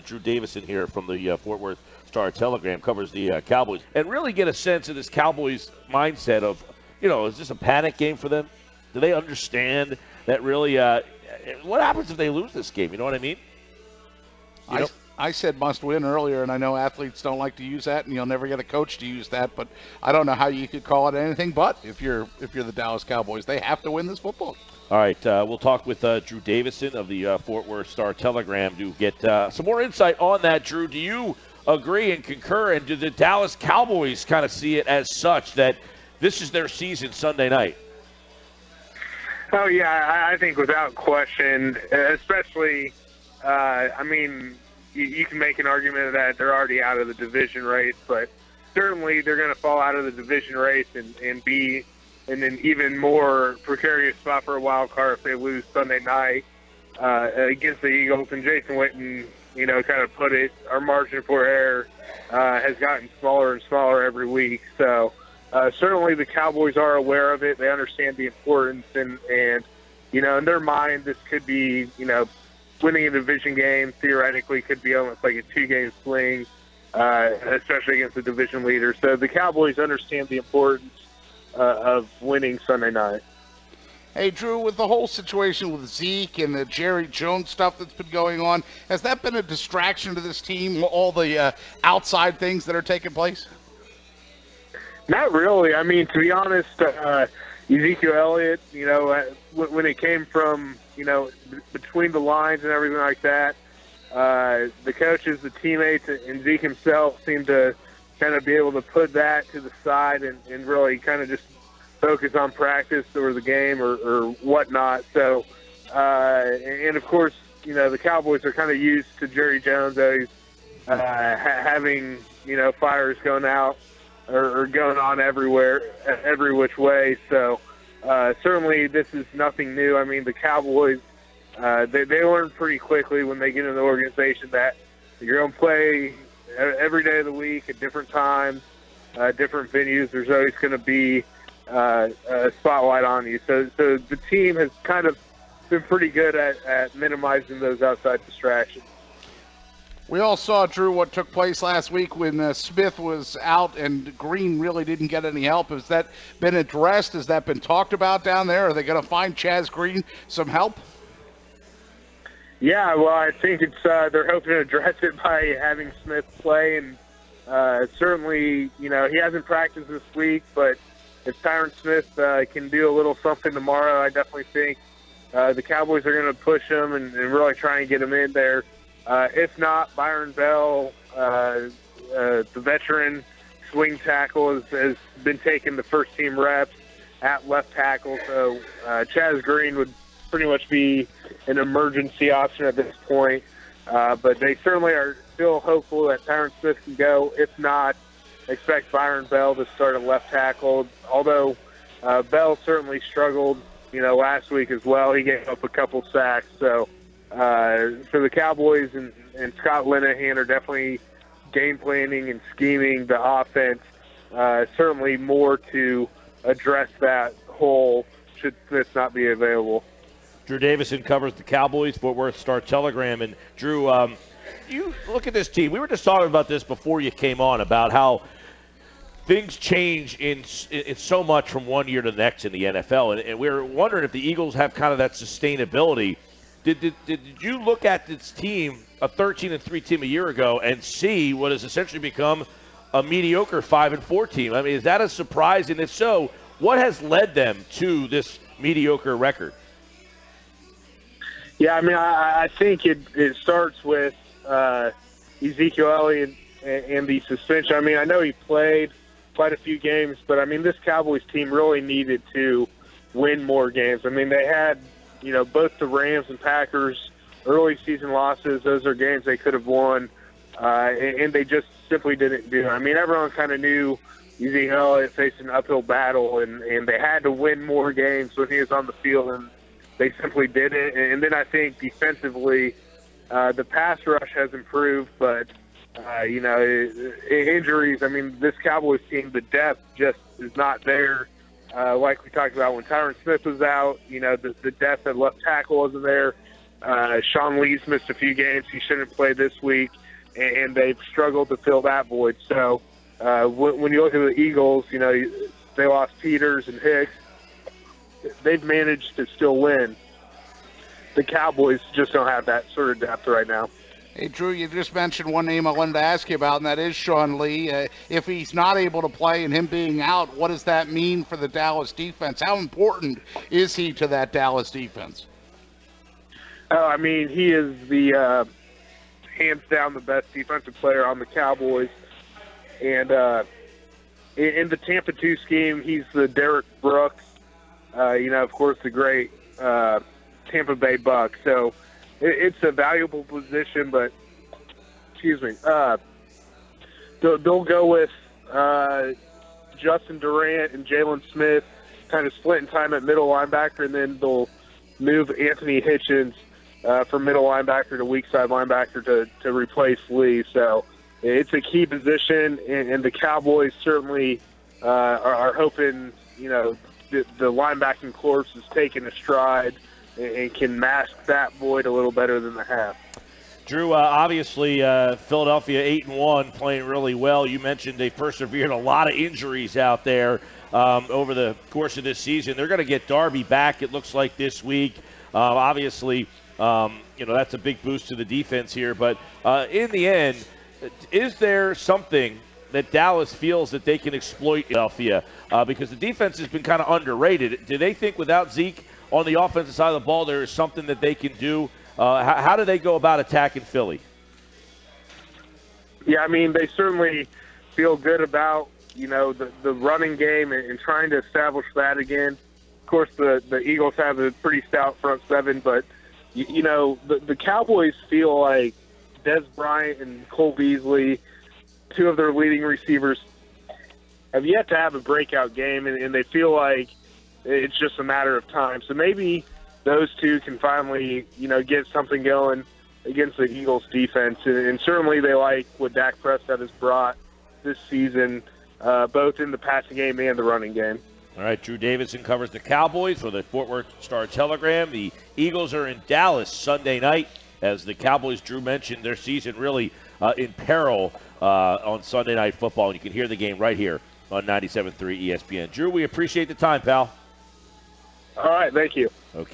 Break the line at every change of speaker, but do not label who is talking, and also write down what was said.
Drew Davison here from the Fort Worth Star-Telegram, covers the Cowboys, and really get a sense of this Cowboys mindset of, is this a panic game for them? Do they understand that really what happens if they lose this game? You know what I mean?
I said must win earlier, and I know athletes don't like to use that, and you'll never get a coach to use that, but I don't know how you could call it anything but if you're the Dallas Cowboys. They have to win this football.
All right, we'll talk with Drew Davison of the Fort Worth Star-Telegram to get some more insight on that. Drew, do you agree and concur, and do the Dallas Cowboys kind of see it as such that this is their season Sunday night?
Oh, yeah, I think without question, especially, you can make an argument that they're already out of the division race, but certainly they're going to fall out of the division race and be in an even more precarious spot for a wild card if they lose Sunday night against the Eagles. And Jason Witten, kind of put it, our margin for error has gotten smaller and smaller every week. So certainly the Cowboys are aware of it. They understand the importance, and in their mind, this could be, winning a division game theoretically could be almost like a 2-game swing, especially against the division leader. So the Cowboys understand the importance of winning Sunday night.
Hey, Drew, with the whole situation with Zeke and the Jerry Jones stuff that's been going on, has that been a distraction to this team, all the outside things that are taking place?
Not really. I mean, to be honest, Ezekiel Elliott, when it came from, between the lines and everything like that, the coaches, the teammates, and Zeke himself seemed to kind of be able to put that to the side and really kind of just focus on practice or the game or whatnot. So, and of course, the Cowboys are kind of used to Jerry Jones always having, fires going out or going on everywhere, every which way. So certainly this is nothing new. I mean, the Cowboys, they learn pretty quickly when they get in the organization that you're going to play every day of the week at different times, different venues. There's always going to be a spotlight on you. So the team has kind of been pretty good at minimizing those outside distractions.
We all saw, Drew, what took place last week when Smith was out and Green really didn't get any help. Has that been addressed? Has that been talked about down there? Are they going to find Chaz Green some help?
Yeah, well, I think it's they're hoping to address it by having Smith play, and certainly, he hasn't practiced this week, but if Tyron Smith can do a little something tomorrow, I definitely think the Cowboys are going to push him and really try and get him in there. If not, Byron Bell, the veteran swing tackle, has been taking the first-team reps at left tackle, so Chaz Green would pretty much be an emergency option at this point. But they certainly are still hopeful that Tyron Smith can go. If not, expect Byron Bell to start at left tackle, although Bell certainly struggled, last week as well. He gave up a couple sacks, so for the Cowboys and Scott Linehan are definitely game planning and scheming the offense. Certainly more to address that hole should Smith not be available.
Drew Davison covers the Cowboys, Fort Worth Star-Telegram. And, Drew, you look at this team. We were just talking about this before you came on, about how things change in so much from one year to the next in the NFL. And we were wondering if the Eagles have kind of that sustainability. Did you look at this team, a 13-3 team a year ago, and see what has essentially become a mediocre 5-4 team? I mean, is that a surprise? And if so, what has led them to this mediocre record?
Yeah, I mean, I think it starts with Ezekiel Elliott and the suspension. I mean, I know he played quite a few games, but, I mean, this Cowboys team really needed to win more games. I mean, they had both the Rams and Packers early season losses. Those are games they could have won, and they just simply didn't do it. I mean, everyone kind of knew Ezekiel Elliott faced an uphill battle, and they had to win more games when he was on the field, and they simply didn't. And then I think defensively, the pass rush has improved, but, injuries, I mean, this Cowboys team, the depth just is not there. Like we talked about when Tyron Smith was out, the depth at left tackle wasn't there. Sean Lee's missed a few games. He shouldn't play this week, and they've struggled to fill that void. So when you look at the Eagles, they lost Peters and Hicks. They've managed to still win. The Cowboys just don't have that sort of depth right now.
Hey, Drew, you just mentioned one name I wanted to ask you about, and that is Sean Lee. If he's not able to play and him being out, what does that mean for the Dallas defense? How important is he to that Dallas defense?
Oh, I mean, he is the hands down the best defensive player on the Cowboys. And in the Tampa 2 scheme, he's the Derek Brooks, of course, the great Tampa Bay Buck. So it's a valuable position, but, they'll go with Justin Durant and Jalen Smith kind of splitting time at middle linebacker, and then they'll move Anthony Hitchens from middle linebacker to weak side linebacker to replace Lee. So it's a key position, and the Cowboys certainly are hoping, the linebacking corps is taking a stride and can mask that void a little better than they have.
Drew, obviously Philadelphia 8-1, playing really well. You mentioned they persevered a lot of injuries out there over the course of this season. They're going to get Darby back, it looks like, this week. Obviously, that's a big boost to the defense here. But in the end, is there something that Dallas feels that they can exploit Philadelphia? Because the defense has been kind of underrated. Do they think without Zeke on the offensive side of the ball there is something that they can do? How do they go about attacking Philly?
Yeah, I mean, they certainly feel good about, the running game and trying to establish that again. Of course, the Eagles have a pretty stout front seven, but, the Cowboys feel like Dez Bryant and Cole Beasley, two of their leading receivers, have yet to have a breakout game, and they feel like it's just a matter of time. So maybe those two can finally, get something going against the Eagles defense. And certainly they like what Dak Prescott has brought this season, both in the passing game and the running game.
All right, Drew Davison covers the Cowboys for the Fort Worth Star-Telegram. The Eagles are in Dallas Sunday night. As the Cowboys, Drew mentioned, their season really in peril on Sunday Night Football. And you can hear the game right here on 97.3 ESPN. Drew, we appreciate the time, pal.
All right, thank you.
Okay.